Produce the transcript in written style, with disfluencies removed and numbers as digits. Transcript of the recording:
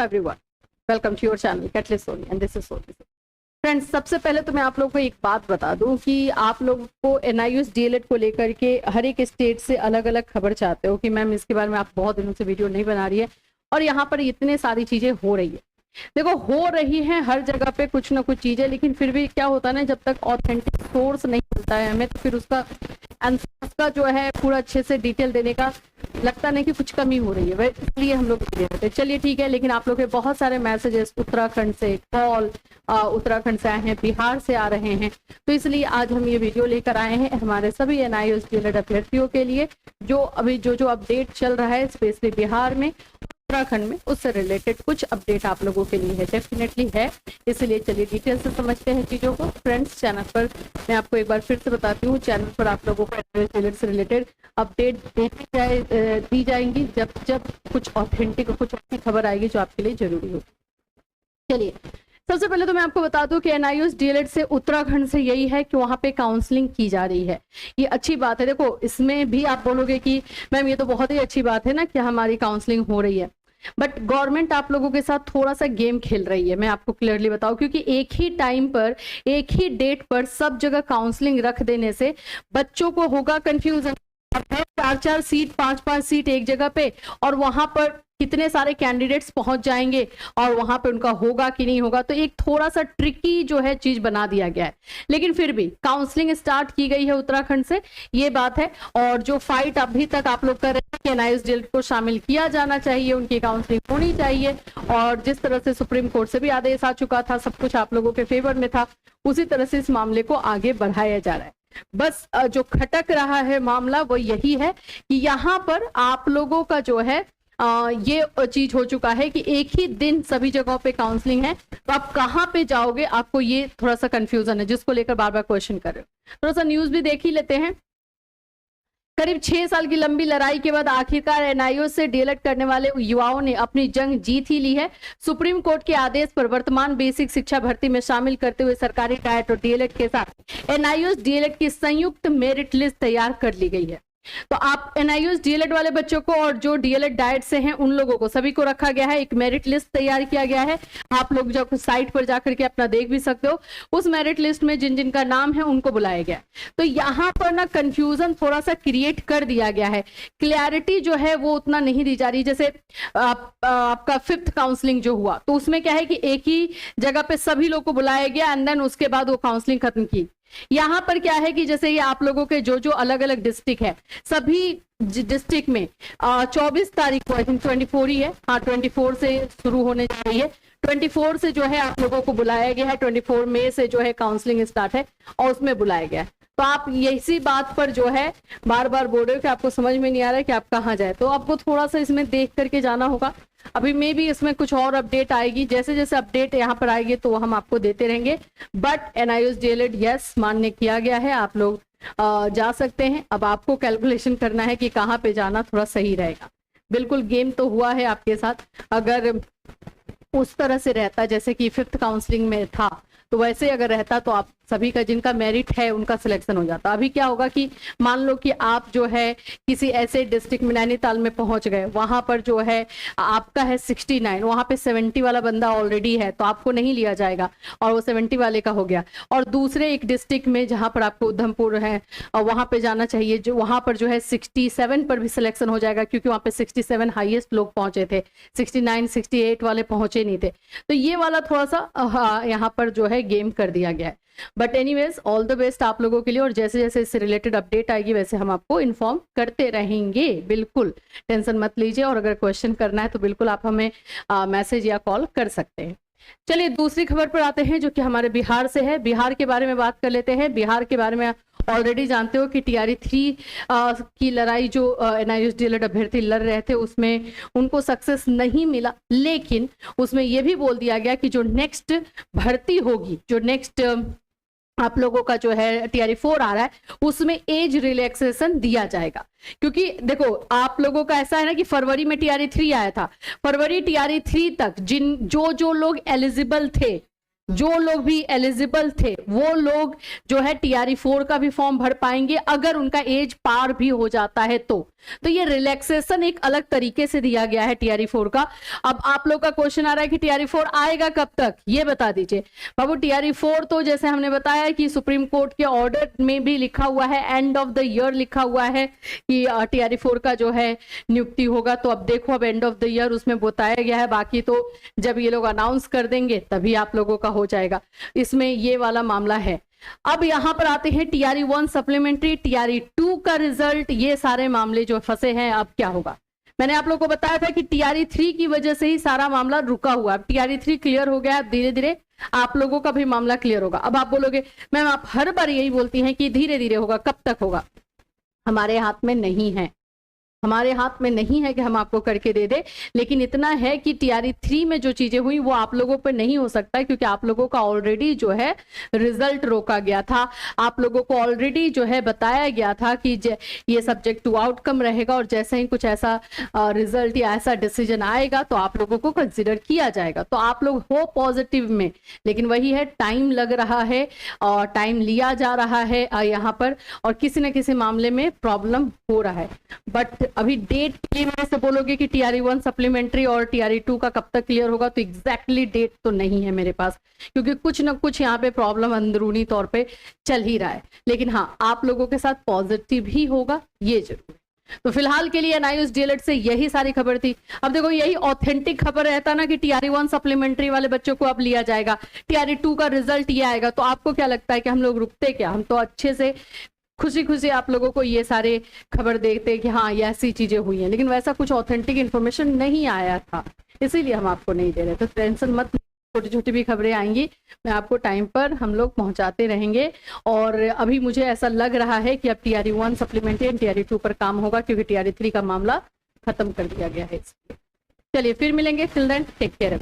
everyone, welcome to your channel Catalyst Sony and this is Sony। Friends, सबसे पहले तो मैं आप लोगों को एक बात बता दूं कि आप लोगों को NIOS DLED को लेकर के हर एक स्टेट से अलग अलग खबर चाहते हो कि मैम इसके बारे में आप बहुत दिनों से वीडियो नहीं बना रही है और यहाँ पर इतने सारी चीजें हो रही है। देखो, हो रही हैं हर जगह पे कुछ ना कुछ चीजें, लेकिन फिर भी क्या होता है ना, जब तक ऑथेंटिक सोर्स नहीं मिलता है हमें तो फिर उसका जो है पूरा अच्छे से डिटेल देने का लगता नहीं कि कुछ कमी हो रही है, इसलिए हम लोग दे देते हैं। चलिए ठीक है, लेकिन आप लोग के बहुत सारे मैसेजेस उत्तराखंड से कॉल उत्तराखंड से आए हैं, बिहार से आ रहे हैं, तो इसलिए आज हम ये वीडियो लेकर आए हैं हमारे सभी NIOS DLED अभ्यर्थियों के लिए जो अभी जो अपडेट चल रहा है स्पेशली बिहार में उत्तराखंड में, उससे रिलेटेड कुछ अपडेट आप लोगों के लिए है, डेफिनेटली है। इसलिए चलिए डिटेल से समझते हैं चीजों को। फ्रेंड्स, चैनल पर मैं आपको एक बार फिर से बताती हूँ, चैनल पर आप लोगों को NIOS से रिलेटेड अपडेट दी जाएंगी जब कुछ ऑथेंटिक और कुछ अच्छी खबर आएगी जो आपके लिए जरूरी होगी। चलिए, सबसे पहले तो मैं आपको बता दूं कि NIOS DLED से उत्तराखंड से यही है कि वहां पे काउंसलिंग की जा रही है। ये अच्छी बात है। देखो, इसमें भी आप बोलोगे कि मैम ये तो बहुत ही अच्छी बात है ना कि हमारी काउंसलिंग हो रही है, बट गवर्नमेंट आप लोगों के साथ थोड़ा सा गेम खेल रही है। मैं आपको क्लियरली बताऊं, क्योंकि एक ही टाइम पर एक ही डेट पर सब जगह काउंसलिंग रख देने से बच्चों को होगा कंफ्यूजन। 4-4 सीट 5-5 सीट एक जगह पे और वहां पर कितने सारे कैंडिडेट्स पहुंच जाएंगे और वहां पे उनका होगा कि नहीं होगा, तो एक थोड़ा सा ट्रिकी जो है चीज बना दिया गया है। लेकिन फिर भी काउंसलिंग स्टार्ट की गई है उत्तराखंड से, ये बात है। और जो फाइट अभी तक आप लोग कर रहे हैं कि NIOS DLED को शामिल किया जाना चाहिए, उनकी काउंसलिंग होनी चाहिए, और जिस तरह से सुप्रीम कोर्ट से भी आदेश आ चुका था, सब कुछ आप लोगों के फेवर में था, उसी तरह से इस मामले को आगे बढ़ाया जा रहा है। बस जो खटक रहा है मामला वो यही है कि यहाँ पर आप लोगों का जो है ये चीज हो चुका है कि एक ही दिन सभी जगहों पे काउंसलिंग है, तो आप कहाँ पे जाओगे, आपको ये थोड़ा सा कंफ्यूजन है, जिसको लेकर बार बार क्वेश्चन कर रहे हो। थोड़ा सा न्यूज भी देख ही लेते हैं। करीब 6 साल की लंबी लड़ाई के बाद आखिरकार NIOS से DLED करने वाले युवाओं ने अपनी जंग जीत ही ली है। सुप्रीम कोर्ट के आदेश पर वर्तमान बेसिक शिक्षा भर्ती में शामिल करते हुए सरकारी डाइट और DLED के साथ NIOS DLED की संयुक्त मेरिट लिस्ट तैयार कर ली गई है। तो आप NIOS DLED वाले बच्चों को और जो DLED डाइट से हैं उन लोगों को सभी को रखा गया है, एक मेरिट लिस्ट तैयार किया गया है। आप लोग जब साइट पर जाकर के अपना देख भी सकते हो, उस मेरिट लिस्ट में जिन जिन का नाम है उनको बुलाया गया। तो यहाँ पर ना कंफ्यूजन थोड़ा सा क्रिएट कर दिया गया है, क्लैरिटी जो है वो उतना नहीं दी जा रही। जैसे आपका 5th काउंसलिंग जो हुआ, तो उसमें क्या है कि एक ही जगह पे सभी लोग को बुलाया गया एंड देन उसके बाद वो काउंसलिंग खत्म की। यहाँ पर क्या है कि जैसे ये आप लोगों के जो अलग अलग डिस्ट्रिक्ट है, सभी डिस्ट्रिक्ट में 24 तारीख को, आई थिंक 24 ही है, हाँ 24 से शुरू होने चाहिए, 24 से जो है आप लोगों को बुलाया गया है, 24 मई से जो है काउंसलिंग स्टार्ट है और उसमें बुलाया गया है। तो आप इसी बात पर जो है बार बार बोल रहे हो कि आपको समझ में नहीं आ रहा है कि आप कहाँ जाए, तो आपको थोड़ा सा इसमें देख करके जाना होगा। अभी मे भी इसमें कुछ और अपडेट आएगी, जैसे जैसे अपडेट यहाँ पर आएगी तो हम आपको देते रहेंगे। बट NIOS DLED यस मान्य किया गया है, आप लोग जा सकते हैं। अब आपको कैलकुलेशन करना है कि कहाँ पे जाना थोड़ा सही रहेगा। बिल्कुल गेम तो हुआ है आपके साथ, अगर उस तरह से रहता जैसे कि 5th काउंसलिंग में था, तो वैसे अगर रहता तो आप सभी का जिनका मेरिट है उनका सिलेक्शन हो जाता। अभी क्या होगा कि मान लो कि आप जो है किसी ऐसे डिस्ट्रिक्ट में नैनीताल में पहुंच गए, वहां पर जो है आपका है 69, वहां पे 70 वाला बंदा ऑलरेडी है, तो आपको नहीं लिया जाएगा और वो 70 वाले का हो गया। और दूसरे एक डिस्ट्रिक्ट में जहां पर आपको उधमपुर है और वहां पे जाना चाहिए, जो वहां पर जो है 67 पर भी सिलेक्शन हो जाएगा, क्योंकि वहां पे 67 हाईएस्ट लोग पहुंचे थे, 69 68 वाले पहुंचे नहीं थे। तो ये वाला थोड़ा सा यहाँ पर जो है गेम कर दिया गया है। But anyways, all the best आप लोगों के लिए, और जैसे जैसे इससे रिलेटेड अपडेट आएगी वैसे हम आपको इन्फॉर्म करते रहेंगे। बिल्कुल टेंशन मत लीजिए, और अगर क्वेश्चन करना है तो बिल्कुल आप हमें मैसेज या कॉल कर सकते हैं। चलिए दूसरी खबर पर आते हैं जो कि हमारे बिहार से है। बिहार के बारे में बात कर लेते हैं। बिहार के बारे में ऑलरेडी जानते हो कि TRE 3 की लड़ाई जो NIOS DLED अभ्यर्थी लड़ रहे थे उसमें उनको सक्सेस नहीं मिला, लेकिन उसमें यह भी बोल दिया गया कि जो नेक्स्ट भर्ती होगी, जो नेक्स्ट आप लोगों का जो है TRE 4 आ रहा है, उसमें एज रिलैक्सेशन दिया जाएगा। क्योंकि देखो आप लोगों का ऐसा है ना कि फरवरी में TRE 3 आया था, फरवरी TRE 3 तक जो लोग एलिजिबल थे जो लोग भी एलिजिबल थे वो लोग जो है टीआरई 4 का भी फॉर्म भर पाएंगे अगर उनका एज पार भी हो जाता है तो ये रिलैक्सेशन एक अलग तरीके से दिया गया है टीआरई 4 का। अब आप लोग का क्वेश्चन आ रहा है कि टीआरई 4 आएगा कब तक, ये बता दीजिए बाबू। टीआरई 4 तो जैसे हमने बताया कि सुप्रीम कोर्ट के ऑर्डर में भी लिखा हुआ है, एंड ऑफ द ईयर लिखा हुआ है कि टीआरई 4 का जो है नियुक्ति होगा। तो अब देखो, अब एंड ऑफ द ईयर उसमें बताया गया है, बाकी तो जब ये लोग अनाउंस कर देंगे तभी आप लोगों का हो जाएगा। इसमें ये वाला मामला है। अब यहां पर आते हैं टीआरई 1 सप्लीमेंट्री, टीआरई 2 का रिजल्ट, ये सारे मामले जो फंसे हैं अब क्या होगा। मैंने आप लोगों को बताया था कि टीआरई 3 की वजह से ही सारा मामला रुका हुआ। अब टीआरई 3 क्लियर हो गया, अब धीरे धीरे आप लोगों का भी मामला क्लियर होगा। अब आप बोलोगे मैम आप हर बार यही बोलती हैं कि धीरे धीरे होगा, कब तक होगा। हमारे हाथ में नहीं है, हमारे हाथ में नहीं है कि हम आपको करके दे दे, लेकिन इतना है कि टीआरई 3 में जो चीजें हुई वो आप लोगों पर नहीं हो सकता, क्योंकि आप लोगों का ऑलरेडी जो है रिजल्ट रोका गया था। आप लोगों को ऑलरेडी जो है बताया गया था कि ये सब्जेक्ट टू आउटकम रहेगा, और जैसे ही कुछ ऐसा रिजल्ट या ऐसा डिसीजन आएगा तो आप लोगों को कंसिडर किया जाएगा। तो आप लोग हो पॉजिटिव में, लेकिन वही है, टाइम लग रहा है और टाइम लिया जा रहा है यहाँ पर, और किसी न किसी मामले में प्रॉब्लम हो रहा है। बट अभी डेट ये मेरे से बोलोगे कि टीआरई 1 सप्लीमेंट्री और टीआरई 2 का कब तक क्लियर होगा, तो एग्जैक्टली डेट तो नहीं है मेरे पास, क्योंकि कुछ ना कुछ यहाँ पे प्रॉब्लम अंदरूनी तौर पे चल ही रहा है। लेकिन हाँ, आप लोगों के साथ पॉजिटिव ही होगा, ये जरूर। तो फिलहाल के लिए एनआईयूएस डीएलएड से यही सारी खबर थी। अब देखो, यही ऑथेंटिक खबर रहता ना कि टीआरई 1 सप्लीमेंट्री वाले बच्चों को अब लिया जाएगा, टीआरई 2 का रिजल्ट ये आएगा, तो आपको क्या लगता है कि हम लोग रुकते क्या? हम तो अच्छे से खुशी खुशी आप लोगों को ये सारे खबर देखते कि हाँ ये ऐसी चीजें हुई हैं, लेकिन वैसा कुछ ऑथेंटिक इन्फॉर्मेशन नहीं आया था, इसीलिए हम आपको नहीं दे रहे। तो टेंशन मत, छोटी छोटी भी खबरें आएंगी, मैं आपको टाइम पर हम लोग पहुंचाते रहेंगे। और अभी मुझे ऐसा लग रहा है कि अब टीआरई 1 सप्लीमेंट्री एंड टीआरई 2 पर काम होगा, क्योंकि टीआरई 3 का मामला खत्म कर दिया गया है। चलिए फिर मिलेंगे, टिल देन टेक केयर।